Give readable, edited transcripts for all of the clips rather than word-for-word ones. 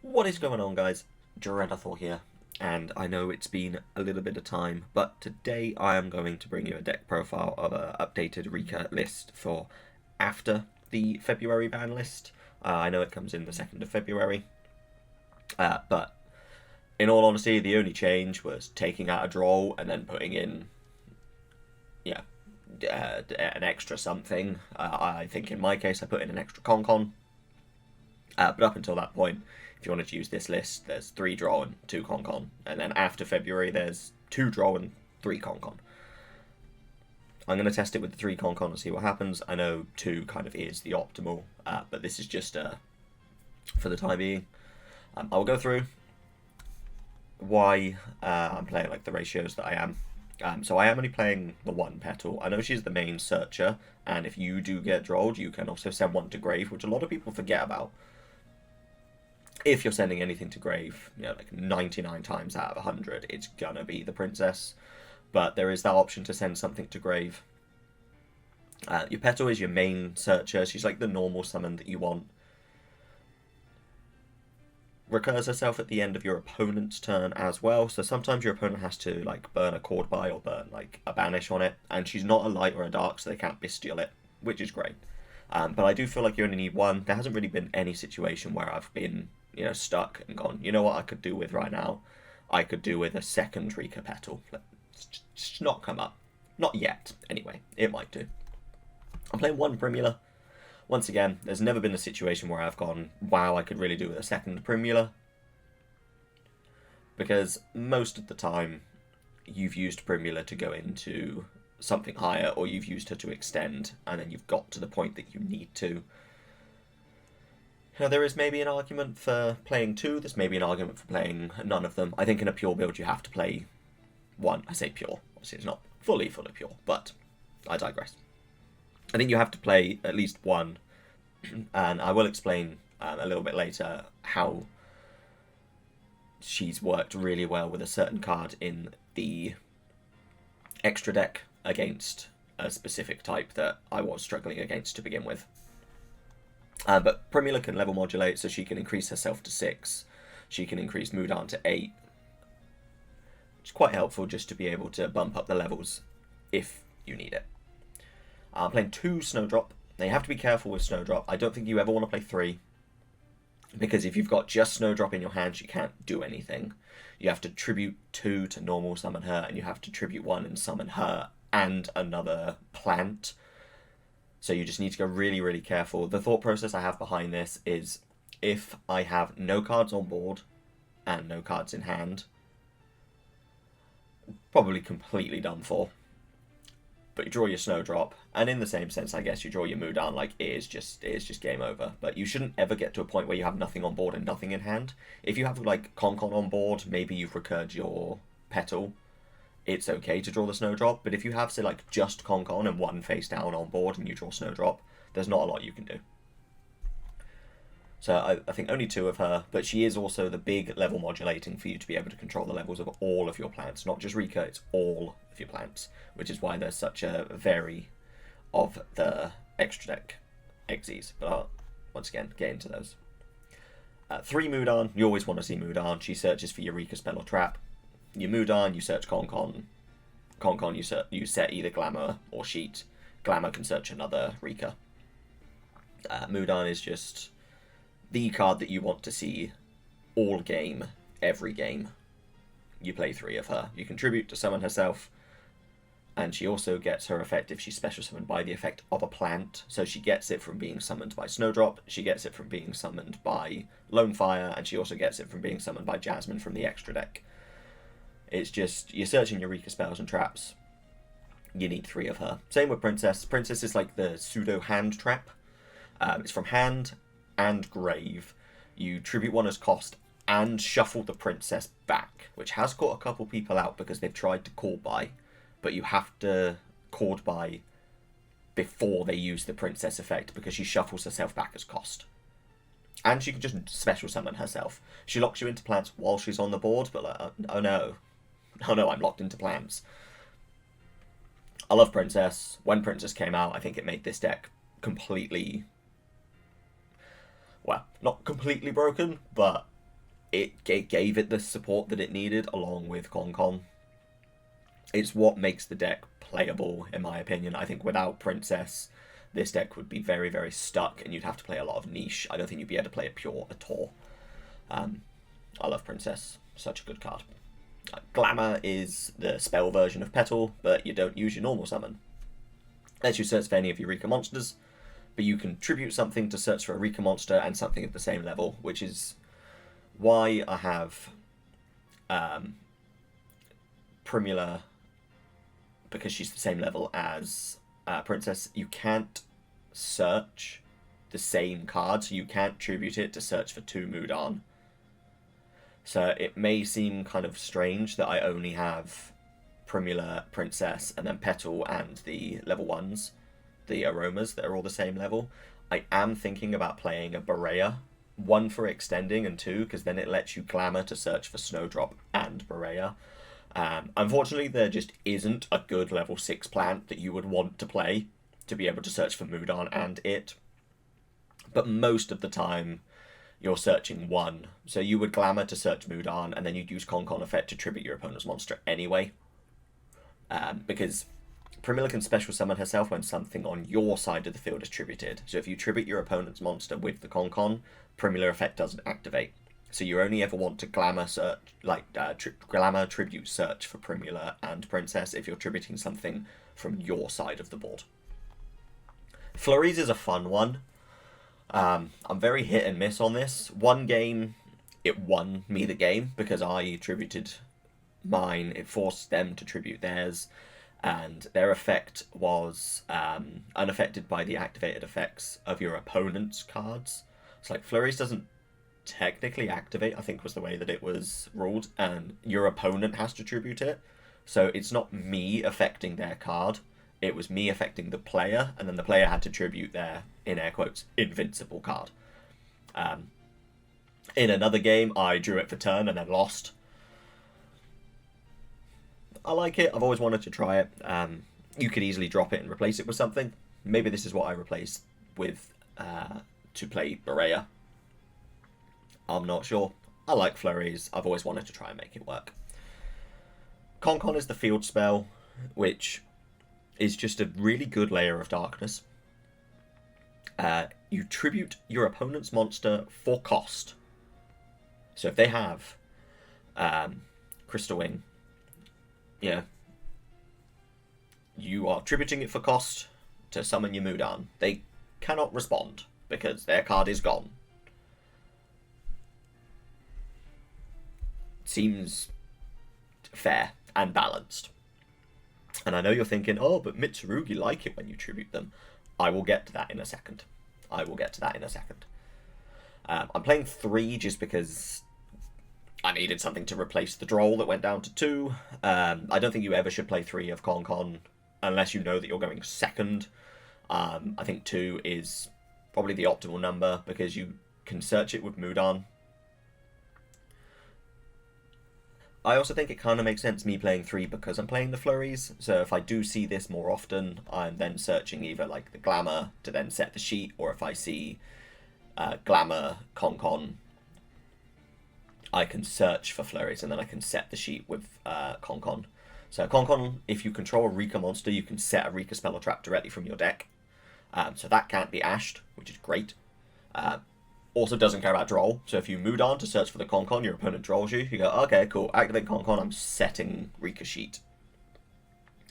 What is going on, guys? Dreadathor here, and I know it's been a little bit of time, but today I am going to bring you a deck profile of an updated Rikka list for after the February ban list. I know it comes in the 2nd of February, but in all honesty, the only change was taking out a draw and then putting in, yeah, an extra something. I think in my case I put in an extra con. But up until that point, if you wanted to use this list, there's 3 draw and 2 con. And then after February, there's 2 draw and 3 con. I'm going to test it with the 3 con and see what happens. I know 2 kind of is the optimal, but this is just for the time being. I will go through why I'm playing like the ratios that I am. So I am only playing the 1 petal. I know she's the main searcher, and if you do get drawled, you can also send 1 to grave, which a lot of people forget about. If you're sending anything to grave, like 99 times out of 100, it's gonna be the princess. But there is that option to send something to grave. Your petal is your main searcher. She's like the normal summon that you want. Recurs herself at the end of your opponent's turn as well, so sometimes your opponent has to like burn a cord by or burn like a banish on it, and she's not a light or a dark, so they can't bestial it, which is great. But I do feel like you only need 1. There hasn't really been any situation where I've been stuck and gone, you know what I could do with right now? I could do with a second Rikka petal. It's just not come up. Not yet, anyway. It might do. I'm playing 1 Primula. Once again, there's never been a situation where I've gone, wow, I could really do with a second Primula. Because most of the time, you've used Primula to go into something higher, or you've used her to extend, and then you've got to the point that you need to. Now, there is maybe an argument for playing 2, there's maybe an argument for playing none of them. I think in a pure build you have to play 1. I say pure, obviously it's not fully pure, but I digress. I think you have to play at least 1, and I will explain a little bit later how she's worked really well with a certain card in the extra deck against a specific type that I was struggling against to begin with. But Primula can level modulate, so she can increase herself to 6. She can increase Mudan to 8. Which is quite helpful just to be able to bump up the levels if you need it. I'm playing 2 Snowdrop. Now you have to be careful with Snowdrop. I don't think you ever want to play 3. Because if you've got just Snowdrop in your hand, she can't do anything. You have to tribute 2 to normal summon her, and you have to tribute 1 and summon her and another plant. So you just need to go really, really careful. The thought process I have behind this is if I have no cards on board and no cards in hand, probably completely done for. But you draw your Snowdrop, and in the same sense, I guess you draw your Mudan, like it is just game over. But you shouldn't ever get to a point where you have nothing on board and nothing in hand. If you have like Con on board, maybe you've recurred your petal, it's okay to draw the Snowdrop, but if you have, say, like, just Con and 1 face down on board and you draw Snowdrop, there's not a lot you can do. So I think only 2 of her, but she is also the big level modulating for you to be able to control the levels of all of your plants. Not just Rikka, it's all of your plants, which is why there's such a vary of the extra deck XEs. But I'll, once again, get into those. 3 Mudan, you always want to see Mudan. She searches for your Rikka spell or trap. You Mudan, you search Con, you set either Glamour or Sheet. Glamour can search another Rikka. Mudan is just the card that you want to see all game, every game. You play 3 of her. You contribute to summon herself, and she also gets her effect if she's special summoned by the effect of a plant. So she gets it from being summoned by Snowdrop, she gets it from being summoned by Lone Fire, and she also gets it from being summoned by Jasmine from the extra deck. It's just, you're searching your Rikka spells and traps. You need 3 of her. Same with Princess. Princess is like the pseudo hand trap. It's from hand and grave. You tribute 1 as cost and shuffle the Princess back, which has caught a couple people out because they've tried to call by, but you have to call by before they use the Princess effect because she shuffles herself back as cost. And she can just special summon herself. She locks you into plants while she's on the board, but like, oh no, I'm locked into plants. I love Princess. When Princess came out, I think it made this deck completely, well, not completely broken, but it gave it the support that it needed along with Con. It's what makes the deck playable, in my opinion. I think without Princess, this deck would be very, very stuck, and you'd have to play a lot of niche. I don't think you'd be able to play it pure at all. I love Princess. Such a good card. Glamour is the spell version of Petal, but you don't use your normal summon. Lets you search for any of your Rikka monsters, but you can tribute something to search for a Rikka monster and something at the same level, which is why I have Primula, because she's the same level as Princess. You can't search the same card, so you can't tribute it to search for 2 Mudan. So it may seem kind of strange that I only have Primula, Princess, and then Petal and the level 1s, the Aromas, that are all the same level. I am thinking about playing a Berea, 1 for extending and 2, because then it lets you Glamour to search for Snowdrop and Berea. Unfortunately, there just isn't a good level 6 plant that you would want to play to be able to search for Mudan and it. But most of the time, you're searching 1. So you would Glamour to search Mudan, and then you'd use Con effect to tribute your opponent's monster anyway. Because Primula can special summon herself when something on your side of the field is tributed. So if you tribute your opponent's monster with the Con, Primula effect doesn't activate. So you only ever want to Glamour search, Glamour tribute search for Primula and Princess if you're tributing something from your side of the board. Flurries is a fun one. I'm very hit and miss on this. One game, it won me the game because I tributed mine. It forced them to tribute theirs, and their effect was unaffected by the activated effects of your opponent's cards. It's like Flurries doesn't technically activate, I think was the way that it was ruled, and your opponent has to tribute it. So it's not me affecting their card. It was me affecting the player, and then the player had to tribute their, in air quotes, invincible card. In another game, I drew it for turn and then lost. I like it. I've always wanted to try it. You could easily drop it and replace it with something. Maybe this is what I replace with to play Berea. I'm not sure. I like Flurries. I've always wanted to try and make it work. Con is the field spell, which is just a really good layer of darkness. You tribute your opponent's monster for cost. So if they have Crystal Wing, you are tributing it for cost to summon your Mudan. They cannot respond because their card is gone. Seems fair and balanced. And I know you're thinking, oh, but Mitsurugi like it when you tribute them. I will get to that in a second. I'm playing 3 just because I needed something to replace the Droll that went down to 2. I don't think you ever should play 3 of Con unless you know that you're going second. I think 2 is probably the optimal number because you can search it with Mudan. I also think it kind of makes sense me playing 3 because I'm playing the Flurries. So if I do see this more often, I'm then searching either like the Glamour to then set the sheet, or if I see Glamour, Con, I can search for Flurries and then I can set the sheet with Con. So Con, if you control a Rikka monster, you can set a Rikka spell or trap directly from your deck. So that can't be ashed, which is great. Also doesn't care about Droll, so if you Mudan to search for the Con, your opponent Drolls you, you go, okay, cool, activate Con, I'm setting Rikka sheet.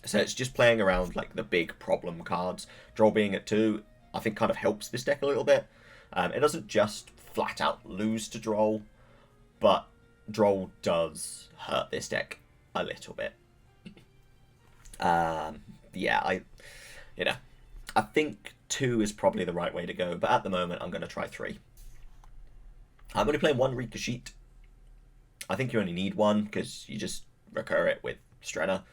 So it's just playing around like the big problem cards. Droll being at 2, I think kind of helps this deck a little bit. It doesn't just flat out lose to Droll, but Droll does hurt this deck a little bit. I think 2 is probably the right way to go, but at the moment I'm going to try 3. I'm only playing 1 Rikka sheet. I think you only need 1 because you just recur it with Strenna.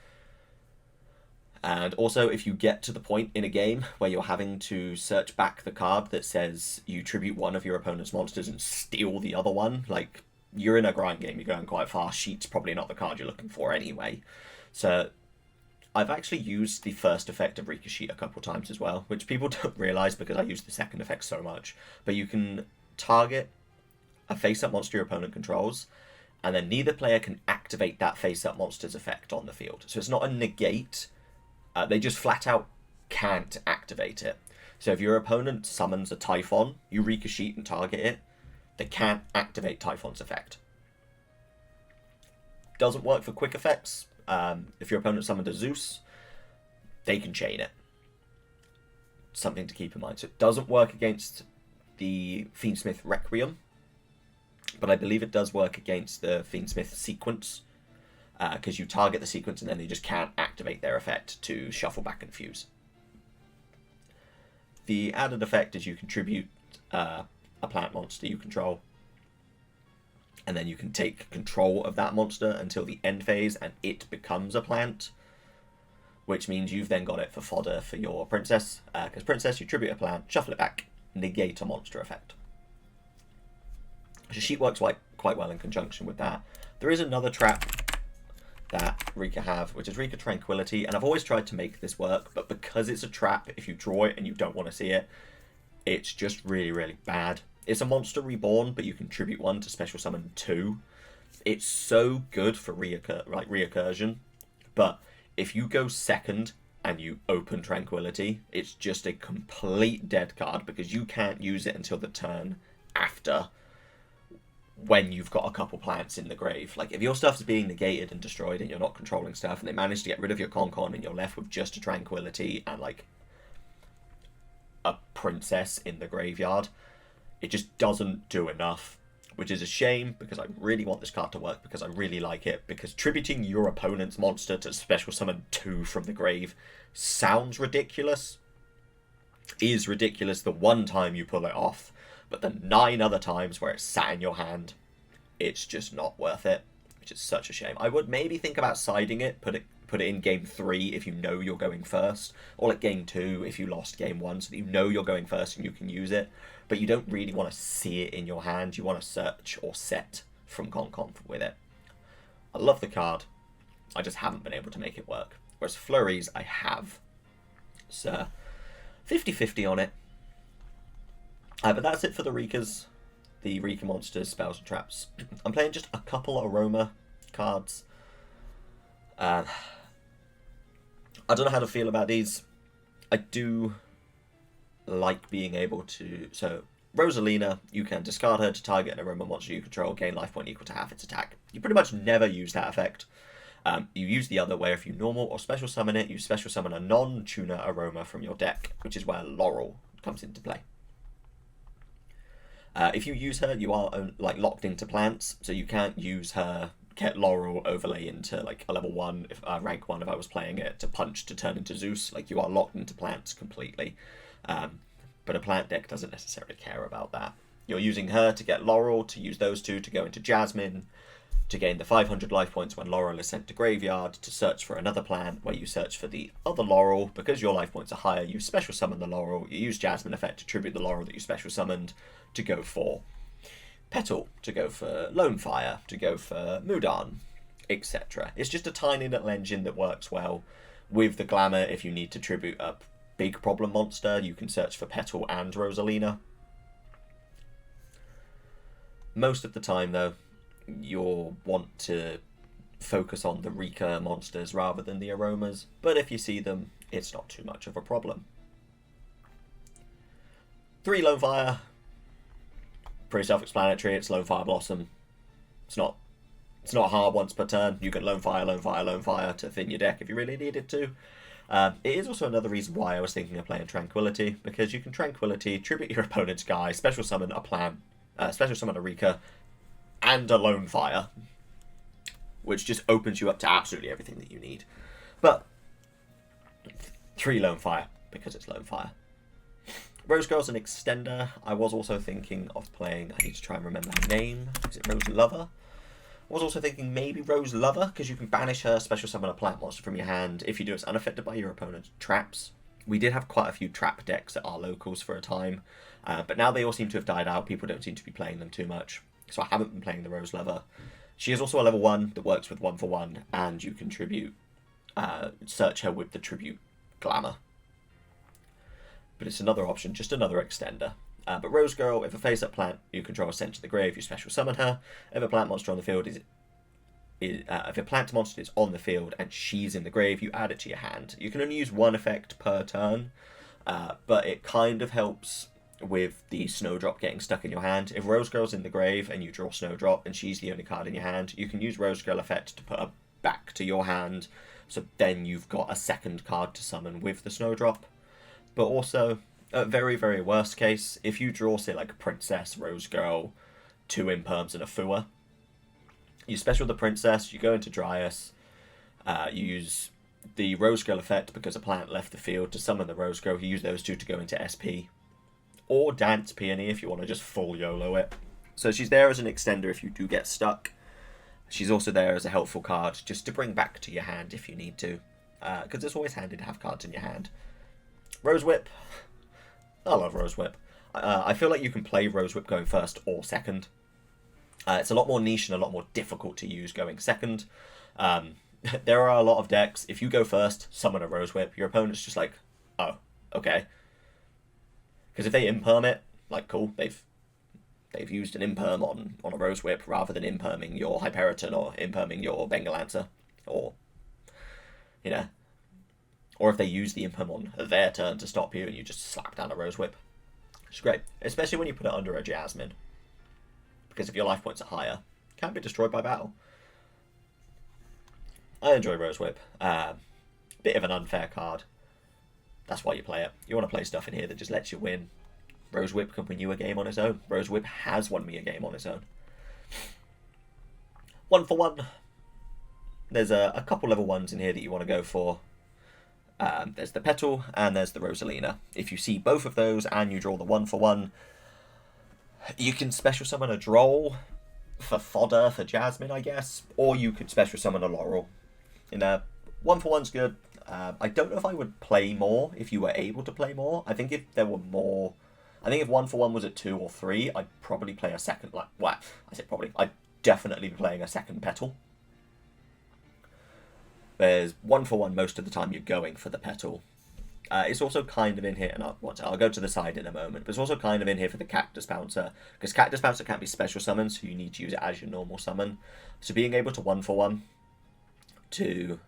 And also, if you get to the point in a game where you're having to search back the card that says you tribute one of your opponent's monsters and steal the other one, like, you're in a grind game, you're going quite fast, sheet's probably not the card you're looking for anyway. So I've actually used the first effect of Rikka sheet a couple times as well, which people don't realise because I use the second effect so much. But you can target a face-up monster your opponent controls, and then neither player can activate that face-up monster's effect on the field. So it's not a negate. They just flat out can't activate it. So if your opponent summons a Typhon, you ricochet and target it, they can't activate Typhon's effect. Doesn't work for quick effects. If your opponent summoned a Zeus, they can chain it. Something to keep in mind. So it doesn't work against the Fiendsmith Requiem, but I believe it does work against the Fiendsmith sequence, because you target the sequence and then they just can't activate their effect to shuffle back and fuse. The added effect is you contribute a plant monster you control, and then you can take control of that monster until the end phase and it becomes a plant, which means you've then got it for fodder for your princess, because princess, you tribute a plant, shuffle it back, negate a monster effect. So sheet works quite well in conjunction with that. There is another trap that Rikka have, which is Rikka Tranquility, and I've always tried to make this work, but because it's a trap, if you draw it and you don't want to see it, it's just really, really bad. It's a monster reborn, but you contribute 1 to special summon 2. It's so good for reoccursion, but if you go second and you open Tranquility, it's just a complete dead card because you can't use it until the turn after, when you've got a couple plants in the grave. Like, if your stuff's being negated and destroyed and you're not controlling stuff and they manage to get rid of your Con and you're left with just a Tranquility and, like, a princess in the graveyard, it just doesn't do enough, which is a shame because I really want this card to work because I really like it, because tributing your opponent's monster to special summon 2 from the grave sounds ridiculous, is ridiculous the one time you pull it off, but the 9 other times where it's sat in your hand, it's just not worth it, which is such a shame. I would maybe think about siding it, put it in game 3 if you know you're going first, or at game 2 if you lost game 1, so that you know you're going first and you can use it, but you don't really want to see it in your hand. You want to search or set from Con with it. I love the card, I just haven't been able to make it work. Whereas Flurries, I have. So 50-50 on it. But that's it for the Rikkas, the Rikka monsters, spells and traps. I'm playing just a couple Aroma cards. I don't know how to feel about these. I do like being able to... So, Rosalina, you can discard her to target an Aroma monster you control, gain life point equal to half its attack. You pretty much never use that effect. You use the other, where if you normal or special summon it, you special summon a non-tuner Aroma from your deck, which is where Laurel comes into play. If you use her, you are locked into plants, so you can't use her, get Laurel overlay into like a level 1, rank 1 if I was playing it, to punch to turn into Zeus. Like, you are locked into plants completely. But a plant deck doesn't necessarily care about that. You're using her to get Laurel, to use those 2 to go into Jasmine, to gain the 500 life points when Laurel is sent to graveyard, to search for another plant where you search for the other Laurel. Because your life points are higher, you special summon the Laurel, you use Jasmine effect to tribute the Laurel that you special summoned, to go for Petal, to go for Lone Fire, to go for Mudan, etc. It's just a tiny little engine that works well with the glamour. If you need to tribute a big problem monster, you can search for Petal and Rosalina. Most of the time, though, you'll want to focus on the Rikka monsters rather than the Aromas, but if you see them, it's not too much of a problem. 3 Lone Fire, pretty self-explanatory. It's Lone Fire Blossom. It's not hard once per turn. You can Lone Fire, Lone Fire, Lone Fire to thin your deck if you really needed to. It is also another reason why I was thinking of playing Tranquility, because you can Tranquility, tribute your opponent's guy, special summon a plant, special summon a Rikka, and a Lone Fire, which just opens you up to absolutely everything that you need. But 3 Lone Fire, because it's Lone Fire. Rose Girl's an extender. I was also thinking of playing, I need to try and remember her name, is it Rose Lover? I was also thinking maybe Rose Lover, because you can banish her, special summon a plant monster from your hand. If you do, it's unaffected by your opponent's traps. We did have quite a few trap decks at our locals for a time, but now they all seem to have died out. People don't seem to be playing them too much, so I haven't been playing the Rose Lover. She is also a level 1 that works with 1-for-1, and you can tribute, search her with the tribute Glamour. But it's another option, just another extender. But Rose Girl, if a face-up plant you control is sent to the grave, you special summon her. If a plant monster on the field if a plant monster is on the field and she's in the grave, you add it to your hand. You can only use one effect per turn, but it kind of helps with the Snowdrop getting stuck in your hand. If Rose Girl's in the grave and you draw Snowdrop and she's the only card in your hand, you can use Rose Girl effect to put her back to your hand, so then you've got a second card to summon with the Snowdrop. But also, at very, very worst case, if you draw, say, like a Princess, Rose Girl, 2 Imperms and a Fua, you special the Princess, you go into Dryas, you use the Rose Girl effect because a plant left the field to summon the Rose Girl. You use those 2 to go into SP. Or Dance Peony if you want to just full YOLO it. So she's there as an extender if you do get stuck. She's also there as a helpful card just to bring back to your hand if you need to. Because it's always handy to have cards in your hand. Rose Whip. I love Rose Whip. I feel like you can play Rose Whip going first or second. It's a lot more niche and a lot more difficult to use going second. There are a lot of decks. If you go first, summon a Rose Whip, your opponent's just like, oh, okay. Because if they imperm it, like, cool, they've used an imperm on a Rose Whip rather than imperming your Hyperiton or imperming your Bengalancer, or, you know, or if they use the imperm on their turn to stop you and you just slap down a Rose Whip. It's great, especially when you put it under a Jasmine. Because if your life points are higher, it can't be destroyed by battle. I enjoy Rose Whip. Bit of an unfair card. That's why you play it. You want to play stuff in here that just lets you win. Rose Whip can win you a game on its own. Rose Whip has won me a game on its own. 1 for 1. There's a couple level 1s in here that you want to go for. There's the Petal and there's the Rosalina. If you see both of those and you draw the 1 for 1, you can special summon a Droll for fodder for Jasmine, I guess, or you could special summon a Laurel. 1 for 1's good. I don't know if I would play more if you were able to play more. I think if there were more, I think if 1 for 1 was at 2 or 3, I'd probably play a second. I'd definitely be playing a second Petal. There's 1 for 1 most of the time you're going for the Petal. It's also kind of in here, and I'll go to the side in a moment, but it's also kind of in here for the Cactus Bouncer, because Cactus Bouncer can't be special summoned, so you need to use it as your normal summon. So being able to 1 for 1 to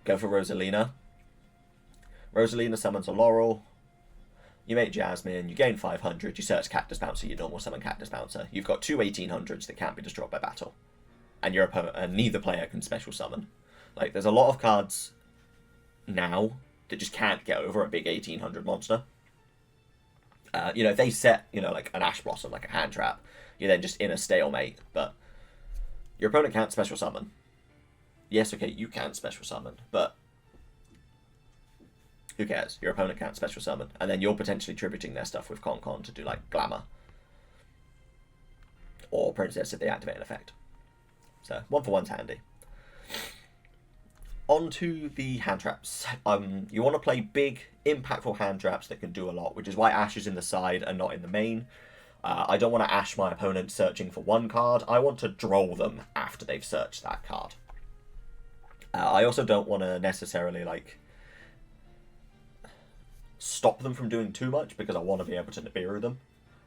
go for Rosalina. Rosalina summons a Laurel. You make Jasmine, you gain 500, you search Cactus Bouncer, you normal summon Cactus Bouncer. You've got 2 1800s that can't be destroyed by battle. And your opponent, and neither player can special summon. Like, there's a lot of cards now that just can't get over a big 1800 monster. If they set, like an Ash Blossom, like a hand trap, you're then just in a stalemate, but your opponent can't special summon. Yes, okay, you can special summon, but who cares? Your opponent can't special summon, and then you're potentially tributing their stuff with Con to do, like, Glamour. Or Princess if they activate an effect. So, 1 for 1's handy. On to the hand traps. You want to play big, impactful hand traps that can do a lot, which is why Ash is in the side and not in the main. I don't want to Ash my opponent searching for one card. I want to droll them after they've searched that card. I also don't want to necessarily, stop them from doing too much, because I want to be able to Nibiru them.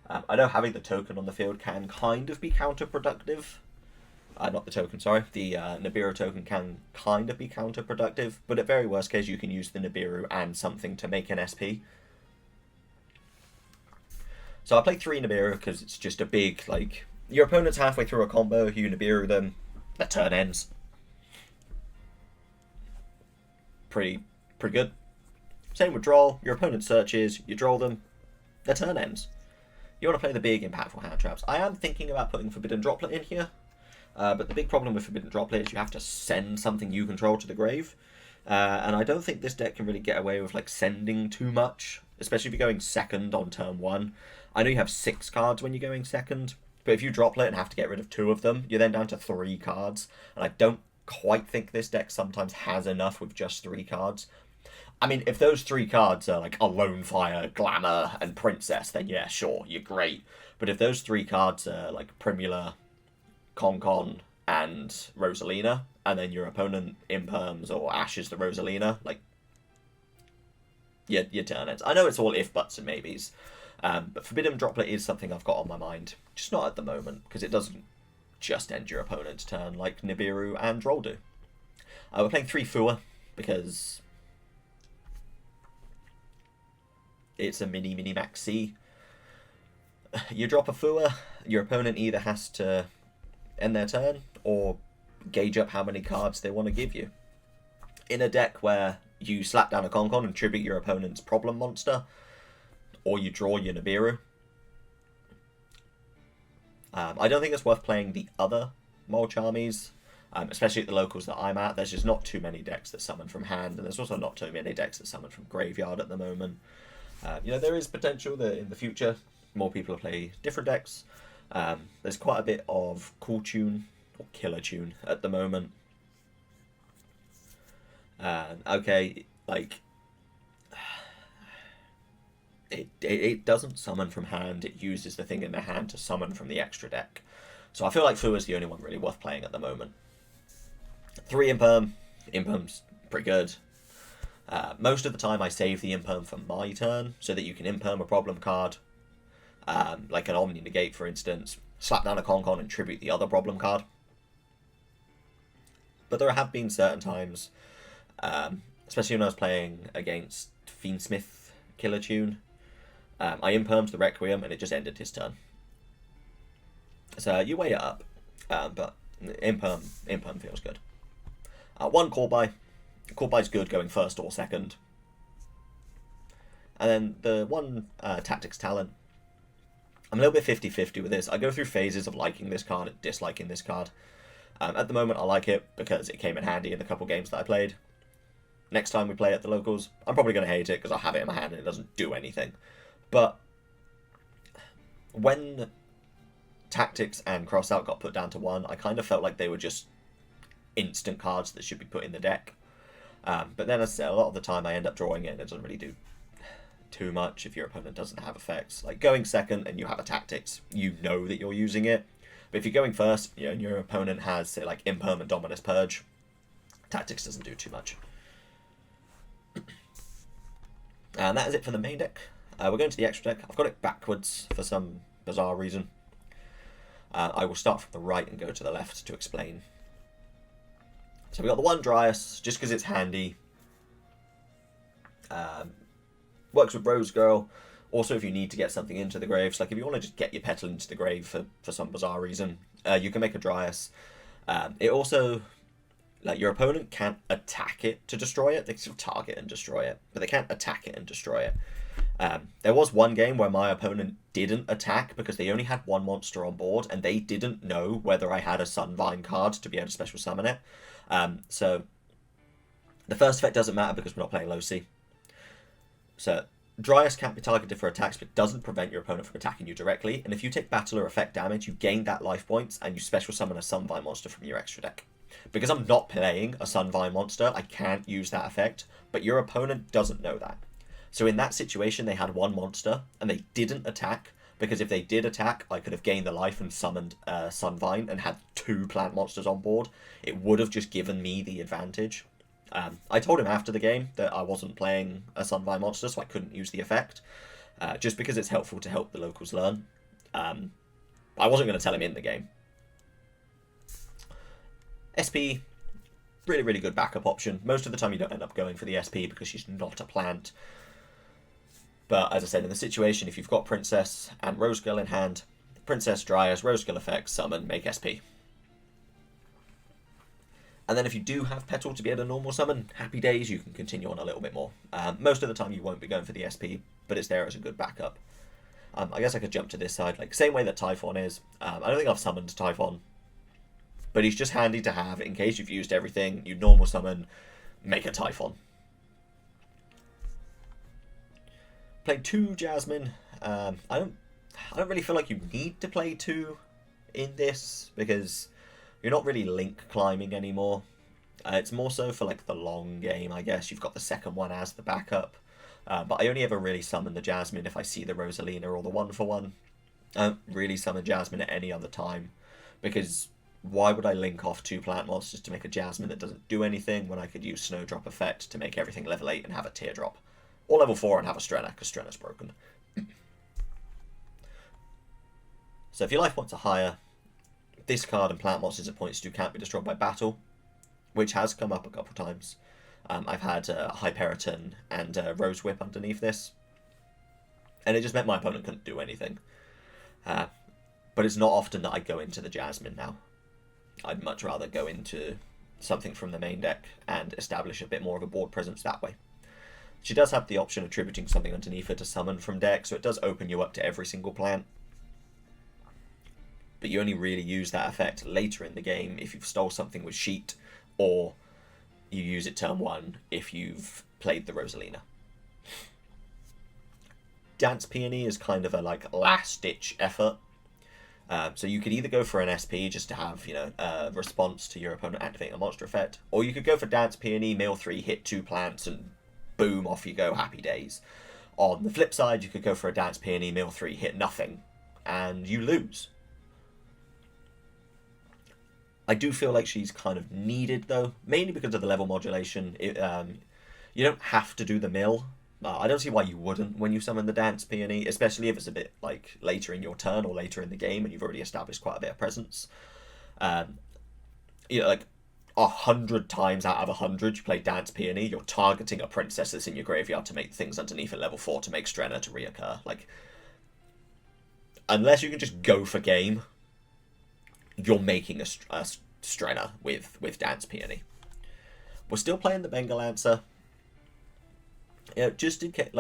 I know having the token on the field can kind of be counterproductive. Not the token, sorry. The Nibiru token can kind of be counterproductive, but at very worst case, you can use the Nibiru and something to make an SP. So I play 3 Nibiru because it's just a big, your opponent's halfway through a combo, you Nibiru them, the turn ends. Pretty good. Same with Droll. Your opponent searches, you Droll them, the turn ends. You want to play the big, impactful hand traps. I am thinking about putting Forbidden Droplet in here. But the big problem with Forbidden Droplet is you have to send something you control to the grave. And I don't think this deck can really get away with sending too much, especially if you're going second on turn 1. I know you have 6 cards when you're going second, but if you Droplet and have to get rid of 2 of them, you're then down to 3 cards. And I don't quite think this deck sometimes has enough with just 3 cards. I mean, if those 3 cards are a Lone Fire, Glamour, and Princess, then yeah, sure, you're great. But if those 3 cards are Primula, Con, and Rosalina, and then your opponent imperms or ashes the Rosalina, your turn ends. I know it's all if, buts, and maybes, But Forbidden Droplet is something I've got on my mind. Just not at the moment, because it doesn't just end your opponent's turn like Nibiru and Droll do. We're playing 3 Fua, because it's a mini maxi. You drop a Fua, your opponent either has to end their turn, or gauge up how many cards they want to give you. In a deck where you slap down a Concon and tribute your opponent's problem monster, or you draw your Nibiru, I don't think it's worth playing the other Mulch armies, especially at the locals that I'm at. There's just not too many decks that summon from hand, and there's also not too many decks that summon from graveyard at the moment. There is potential that in the future more people will play different decks. There's quite a bit of cool tune or killer tune at the moment. It doesn't summon from hand, it uses the thing in the hand to summon from the extra deck. So I feel like Fu is the only one really worth playing at the moment. 3 Imperm. Imperm's pretty good. Most of the time I save the Imperm for my turn, so that you can Imperm a problem card, like an Omni Negate for instance, slap down a Concon and tribute the other problem card. But there have been certain times, especially when I was playing against Fiendsmith Killer Tune, I Impermed the Requiem and it just ended his turn. So you weigh it up, but Imperm feels good. 1 Callby. Callby's good going first or second. And then the 1 Tactics Talent. I'm a little bit 50-50 with this. I go through phases of liking this card and disliking this card. At the moment I like it because it came in handy in a couple games that I played. Next time we play at the locals, I'm probably going to hate it because I have it in my hand and it doesn't do anything. But when Tactics and Crossout got put down to 1, I kind of felt like they were just instant cards that should be put in the deck. But then, as I said, a lot of the time I end up drawing it and it doesn't really do too much if your opponent doesn't have effects. Like going second and you have a Tactics, you know that you're using it. But if you're going first, and your opponent has, say, like Imperm and Dominus Purge, Tactics doesn't do too much. And that is it for the main deck. We're going to the extra deck. I've got it backwards for some bizarre reason. I will start from the right and go to the left to explain. So we got the 1 Dryas, just because it's handy. Works with Rose Girl. Also, if you need to get something into the graves, like if you want to just get your Petal into the grave for some bizarre reason, you can make a Dryas. It also, like, your opponent can't attack it to destroy it. They can still target and destroy it, but they can't attack it and destroy it. There was one game where my opponent didn't attack because they only had 1 monster on board and they didn't know whether I had a Sunvine card to be able to special summon it. So the first effect doesn't matter because we're not playing low C. So Dryas can't be targeted for attacks, but doesn't prevent your opponent from attacking you directly. And if you take battle or effect damage, you gain that life points and you special summon a Sunvine monster from your extra deck. Because I'm not playing a Sunvine monster, I can't use that effect, but your opponent doesn't know that. So in that situation, they had 1 monster, and they didn't attack, because if they did attack, I could have gained the life and summoned Sunvine and had 2 plant monsters on board. It would have just given me the advantage. I told him after the game that I wasn't playing a Sunvine monster, so I couldn't use the effect, just because it's helpful to help the locals learn. I wasn't going to tell him in the game. SP, really, really good backup option. Most of the time you don't end up going for the SP because she's not a plant. But as I said, in the situation, if you've got Princess and Rose Girl in hand, Princess, Dryas, Rose Girl effect, summon, make SP. And then if you do have Petal to be able to normal summon, happy days, you can continue on a little bit more. Most of the time you won't be going for the SP, but it's there as a good backup. I guess I could jump to this side, like same way that Typhon is. I don't think I've summoned Typhon, but he's just handy to have in case you've used everything, you normal summon, make a Typhon. Play 2 Jasmine. I don't really feel like you need to play 2 in this because you're not really link climbing anymore. It's more so for like the long game, I guess. You've got the second one as the backup. But I only ever really summon the Jasmine if I see the Rosalina or the 1-for-1. I don't really summon Jasmine at any other time because why would I link off 2 plant monsters to make a Jasmine that doesn't do anything when I could use Snowdrop effect to make everything level 8 and have a Teardrop? Or level 4 and have a Strenna, because Strenna's broken. So if your life points are higher, discard and plant monsters at points 2 can't be destroyed by battle, which has come up a couple times. I've had Hyperiton and Rose Whip underneath this, and it just meant my opponent couldn't do anything. But it's not often that I go into the Jasmine now. I'd much rather go into something from the main deck and establish a bit more of a board presence that way. She does have the option of attributing something underneath her to summon from deck, so it does open you up to every single plant. But you only really use that effect later in the game if you've stole something with Sheet, or you use it turn 1 if you've played the Rosalina. Dance Peony is kind of a last-ditch effort. So you could either go for an SP just to have, a response to your opponent activating a monster effect, or you could go for Dance Peony, mill 3, hit 2 plants, and boom, off you go, happy days. On the flip side, you could go for a Dance Peony, mill 3, hit nothing, and you lose. I do feel like she's kind of needed, though, mainly because of the level modulation. You don't have to do the mill. I don't see why you wouldn't when you summon the Dance Peony, especially if it's a bit later in your turn or later in the game and you've already established quite a bit of presence. 100 times out of 100 you play Dance Peony, you're targeting a princess that's in your graveyard to make things underneath at level 4 to make Strenna to reoccur. Unless you can just go for game, you're making a Strenna with Dance Peony. We're still playing the Bengal Lancer. Just in case,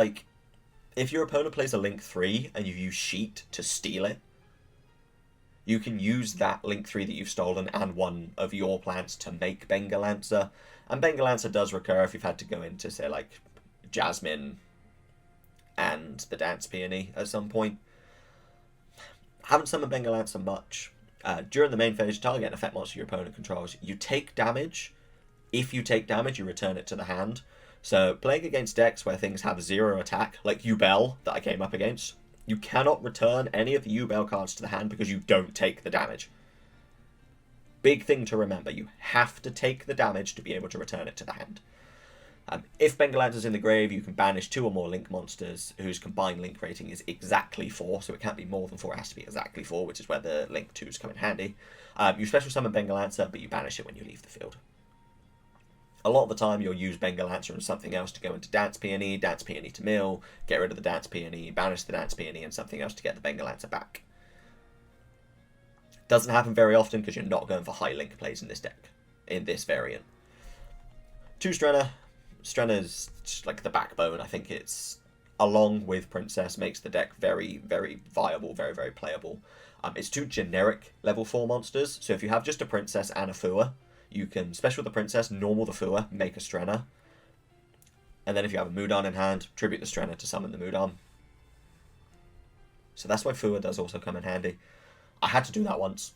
if your opponent plays a Link 3 and you use Sheet to steal it, you can use that Link 3 that you've stolen and one of your plants to make Bengal Lancer. And Bengal Lancer does recur if you've had to go into, say, Jasmine and the Dance Peony at some point. Haven't summoned Bengal Lancer much. During the main phase, you target an effect monster your opponent controls. You take damage. If you take damage, you return it to the hand. So, playing against decks where things have 0 attack, like Yubel that I came up against, you cannot return any of the Yubel cards to the hand because you don't take the damage. Big thing to remember, you have to take the damage to be able to return it to the hand. If Bengal Lancer's in the grave, you can banish 2 or more Link monsters whose combined Link rating is exactly 4, so it can't be more than 4, it has to be exactly 4, which is where the Link 2s come in handy. You special summon Bengal Lancer, but you banish it when you leave the field. A lot of the time, you'll use Bengal Lancer and something else to go into Dance Peony to mill, get rid of the Dance Peony, banish the Dance Peony, and something else to get the Bengal Lancer back. Doesn't happen very often because you're not going for high Link plays in this deck, in this variant. 2 Strenna. Strenna's just the backbone. I think it's, along with Princess, makes the deck very, very viable, very, very playable. It's 2 generic level 4 monsters, so if you have just a Princess and a Fua, you can special the Princess, normal the Fua, make a Strenna. And then if you have a Mudan in hand, tribute the Strenna to summon the Mudan. So that's why Fua does also come in handy. I had to do that once.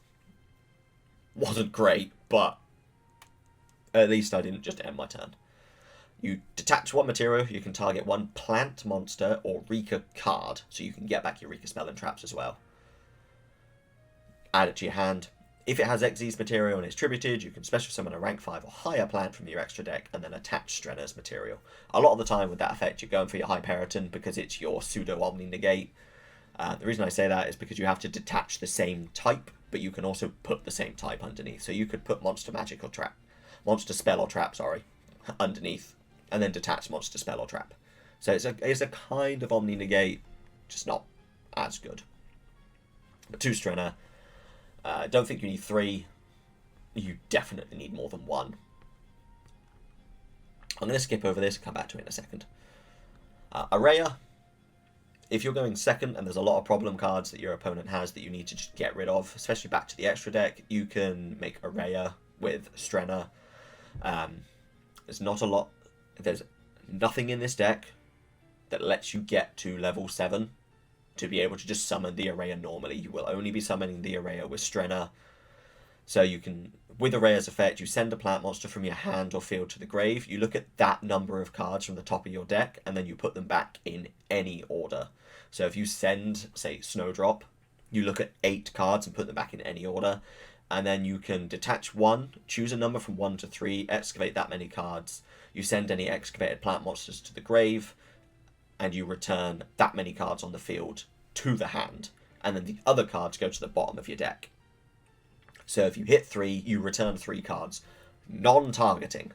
Wasn't great, but at least I didn't just end my turn. You detach 1 material, you can target 1 plant monster or Rikka card, so you can get back your Rikka spell and traps as well. Add it to your hand. If it has Xyz material and is tributed, you can special summon a rank 5 or higher plant from your extra deck and then attach Strenna's material. A lot of the time with that effect, you're going for your Hyperiton because it's your pseudo Omni Negate. The reason I say that is because you have to detach the same type, but you can also put the same type underneath. So you could put Monster Spell or Trap, underneath, and then detach Monster Spell or Trap. So it's a kind of Omni Negate, just not as good. But 2 Strenna. Don't think you need 3. You definitely need more than 1. I'm going to skip over this and come back to it in a second. Araya. If you're going second and there's a lot of problem cards that your opponent has that you need to just get rid of, especially back to the extra deck, you can make Araya with Strenna. There's nothing in this deck that lets you get to level 7 to be able to just summon the Araya normally. You will only be summoning the Araya with Strenna. So you can, with Araya's effect, you send a plant monster from your hand or field to the grave. You look at that number of cards from the top of your deck, and then you put them back in any order. So if you send, say, Snowdrop, you look at 8 cards and put them back in any order. And then you can detach 1, choose a number from 1 to 3, excavate that many cards. You send any excavated plant monsters to the grave, and you return that many cards on the field to the hand. and then the other cards go to the bottom of your deck. So if you hit 3, you return 3 cards. Non-targeting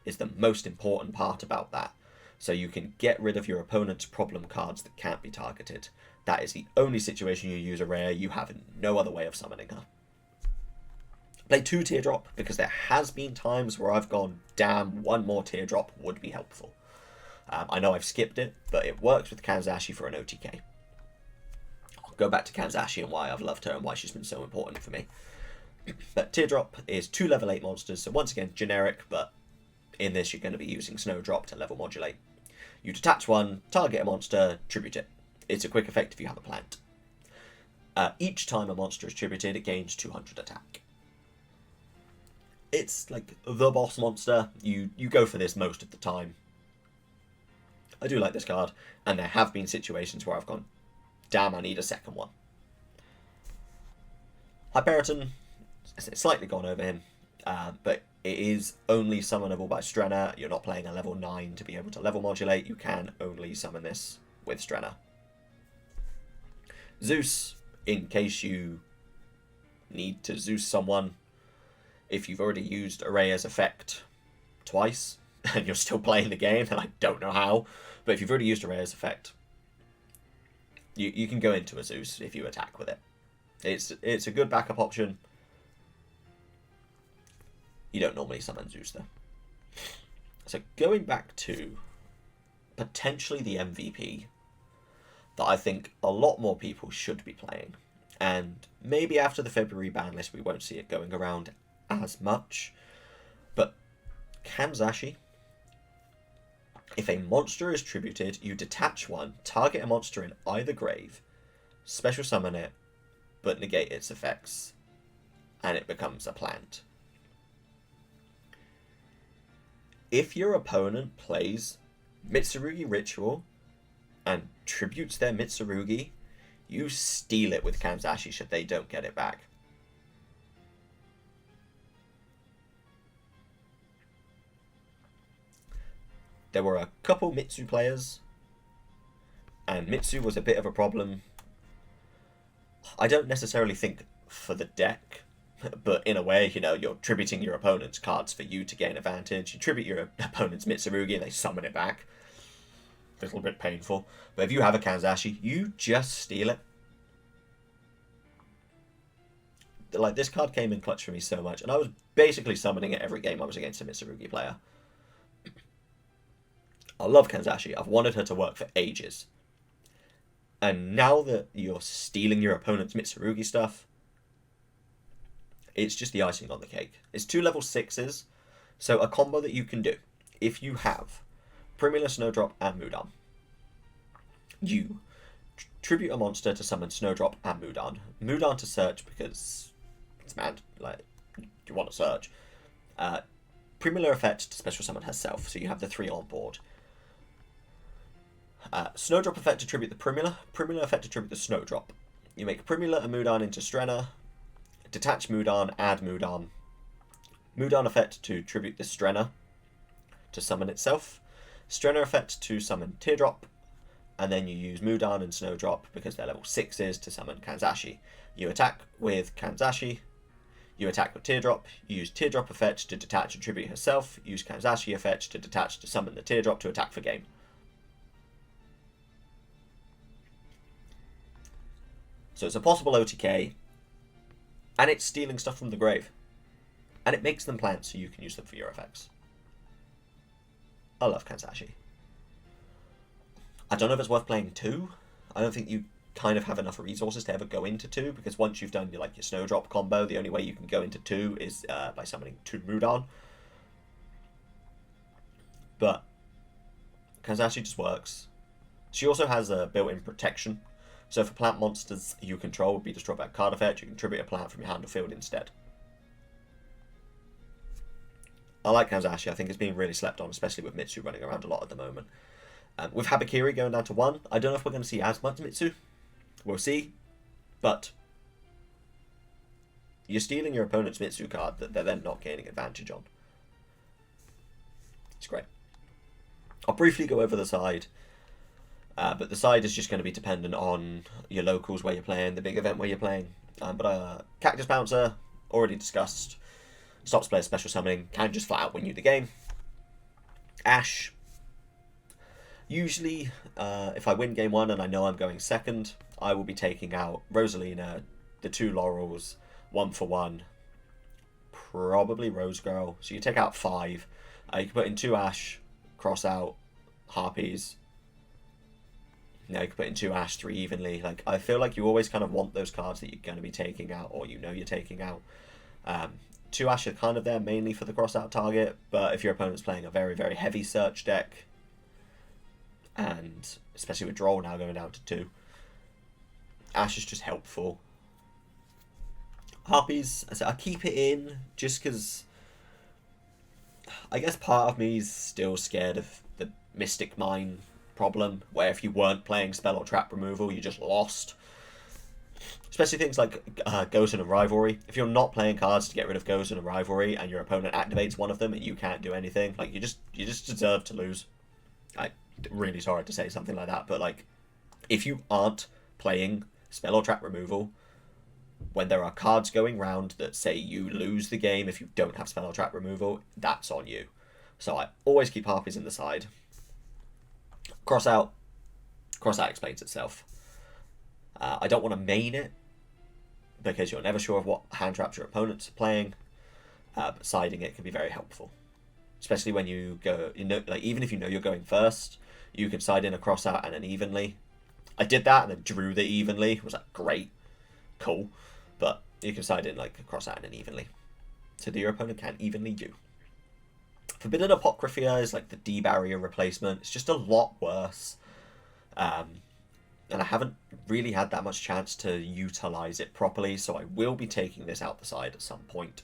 is the most important part about that. So you can get rid of your opponent's problem cards that can't be targeted. That is the only situation you use a rare. You have no other way of summoning her. Play 2 Teardrop, because there has been times where I've gone, damn, 1 more Teardrop would be helpful. I know I've skipped it, but it works with Kanzashi for an OTK. I'll go back to Kanzashi and why I've loved her and why she's been so important for me. But Teardrop is 2 level 8 monsters, so once again, generic, but in this you're going to be using Snowdrop to level modulate. You detach 1, target a monster, tribute it. It's a quick effect if you have a plant. Each time a monster is tributed, it gains 200 attack. It's like the boss monster. You go for this most of the time. I do like this card, and there have been situations where I've gone, damn, I need a second one. Hyperiton, it's slightly gone over him, but it is only summonable by Strenna. You're not playing a level 9 to be able to level modulate. You can only summon this with Strenna. Zeus, in case you need to Zeus someone, if you've already used Araya's effect twice, and you're still playing the game, and I don't know how, but if you've already used Araya's effect, you can go into a Zeus if you attack with it. It's a good backup option. You don't normally summon Zeus, though. So going back to potentially the MVP that I think a lot more people should be playing, and maybe after the February ban list we won't see it going around as much, but Kanzashi. If a monster is tributed, you detach 1, target a monster in either grave, special summon it, but negate its effects, and it becomes a plant. If your opponent plays Mitsurugi Ritual and tributes their Mitsurugi, you steal it with Kanzashi should they don't get it back. There were a couple Mitsu players, and Mitsu was a bit of a problem. I don't necessarily think for the deck, but in a way, you know, you're tributing your opponent's cards for you to gain advantage. You tribute your opponent's Mitsurugi and they summon it back. A little bit painful. But if you have a Kanzashi, you just steal it. Like, this card came in clutch for me so much, and I was basically summoning it every game I was against a Mitsurugi player. I love Kanzashi. I've wanted her to work for ages. And now that you're stealing your opponent's Mitsurugi stuff, it's just the icing on the cake. It's 2 level 6s, so a combo that you can do, if you have Primula, Snowdrop, and Mudan, you tribute a monster to summon Snowdrop and Mudan. Mudan to search because it's mad, like, you want to search. Primula effect to special summon herself, so you have the 3 on board. Snowdrop effect to tribute the Primula. Primula effect to tribute the Snowdrop. You make Primula and Mudan into Strenna. Detach Mudan, add Mudan. Mudan effect to tribute the Strenna to summon itself. Strenna effect to summon Teardrop. And then you use Mudan and Snowdrop because they're level 6s to summon Kanzashi. You attack with Kanzashi. You attack with Teardrop. You use Teardrop effect to detach and tribute herself. Use Kanzashi effect to detach to summon the Teardrop to attack for game. So it's a possible OTK, and it's stealing stuff from the grave. And it makes them plants so you can use them for your effects. I love Kanzashi. I don't know if it's worth playing 2. I don't think you kind of have enough resources to ever go into 2, because once you've done your Snowdrop combo, the only way you can go into 2 is by summoning 2 Mudan. But Kanzashi just works. She also has a built-in protection. So for plant monsters you control would be destroyed by a card effect, you can tribute a plant from your hand or field instead. I like Kanzashi. I think it's being really slept on, especially with Mitsu running around a lot at the moment. With Habakiri going down to 1, I don't know if we're going to see as much Mitsu. We'll see. But you're stealing your opponent's Mitsu card that they're then not gaining advantage on. It's great. I'll briefly go over the side. But the side is just going to be dependent on your locals where you're playing, the big event where you're playing. But Cactus Bouncer, already discussed, stops players special summoning, can just flat out win you the game. Ash, usually if I win game 1 and I know I'm going second, I will be taking out Rosalina, the 2 Laurels, 1 for 1, probably Rose Girl. So you take out 5. You can put in 2 Ash, cross out Harpies. You can put in 2 Ash, 3 evenly. Like, I feel like you always kind of want those cards that you're going to be taking out, or you know you're taking out. 2 Ash are kind of there mainly for the cross out target, but if your opponent's playing a very, very heavy search deck, and especially with Droll now going down to 2, Ash is just helpful. Harpies, I keep it in just because I guess part of me is still scared of the Mystic Mine problem, where if you weren't playing spell or trap removal, you just lost. Especially things like Gozen and Rivalry. If you're not playing cards to get rid of Gozen and Rivalry, and your opponent activates one of them and you can't do anything, like you just deserve to lose. I'm really sorry to say something like that, but like if you aren't playing spell or trap removal, when there are cards going round that say you lose the game if you don't have spell or trap removal, that's on you. So I always keep Harpies in the side. Cross out explains itself. I don't want to main it because you're never sure of what hand traps your opponents are playing. But siding it can be very helpful, especially when you go. Like even if you know you're going first, you can side in a cross out and an evenly. I did that and then drew the evenly. It was like great, cool, but you can side in like a cross out and an evenly, so that your opponent can't evenly you. Forbidden Apocrypha is like the D-barrier replacement. It's just a lot worse. And I haven't really had that much chance to utilize it properly, so I will be taking this out the side at some point.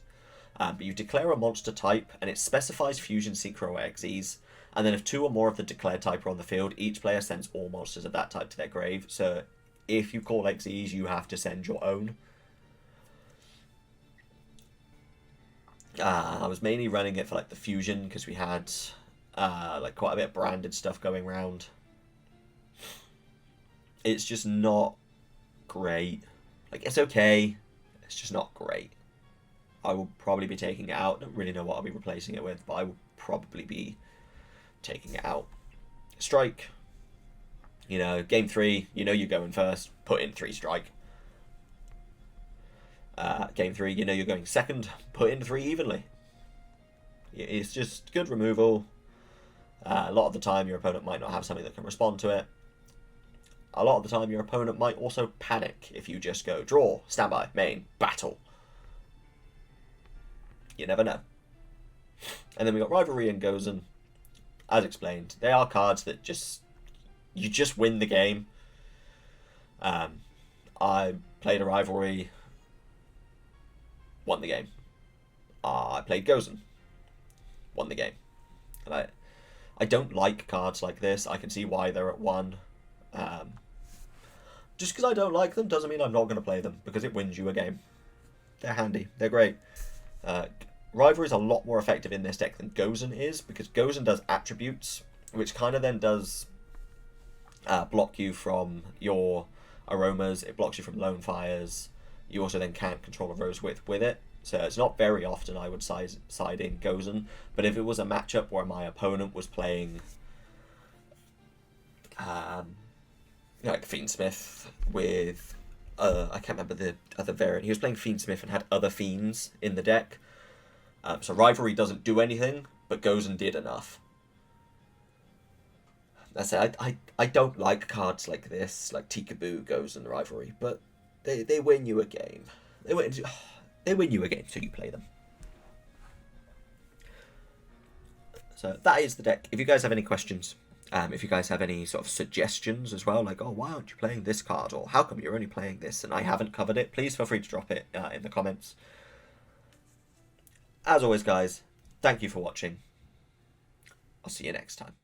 But you declare a monster type, and it specifies Fusion, Synchro, or Xyz. And then if 2 or more of the declared type are on the field, each player sends all monsters of that type to their grave. So if you call Xyz, you have to send your own. I was mainly running it for like the Fusion because we had like quite a bit of branded stuff going around. It's just not great. Like, it's okay. It's just not great. I will probably be taking it out. Don't really know what I'll be replacing it with, but I will probably be taking it out. Strike. Game 3, you're going first. Put in 3 strike. Game 3, you're going second. Put in 3 evenly. It's just good removal. A lot of the time, your opponent might not have something that can respond to it. A lot of the time, your opponent might also panic if you just go draw, standby, main, battle. You never know. And then we got Rivalry and Gozen. As explained, they are cards that you just win the game. I played a Rivalry, won the game. I played Gozen, won the game. And I don't like cards like this. I can see why they're at 1. Just because I don't like them doesn't mean I'm not going to play them, because it wins you a game. They're handy. They're great. Rivalry is a lot more effective in this deck than Gozen is, because Gozen does attributes, which kind of then does block you from your aromas. It blocks you from lone fires. You also then can't control a rose with it. So it's not very often I would side in Gozen. But if it was a matchup where my opponent was playing like Fiendsmith with I can't remember the other variant. He was playing Fiendsmith and had other fiends in the deck. So Rivalry doesn't do anything, but Gozen did enough. That's it. I don't like cards like this, like Tikaboo, Gozen, Rivalry, but they win you a game. They win you a game, so you play them. So that is the deck. If you guys have any questions, if you guys have any sort of suggestions as well, like, oh, why aren't you playing this card? Or how come you're only playing this and I haven't covered it? Please feel free to drop it in the comments. As always, guys, thank you for watching. I'll see you next time.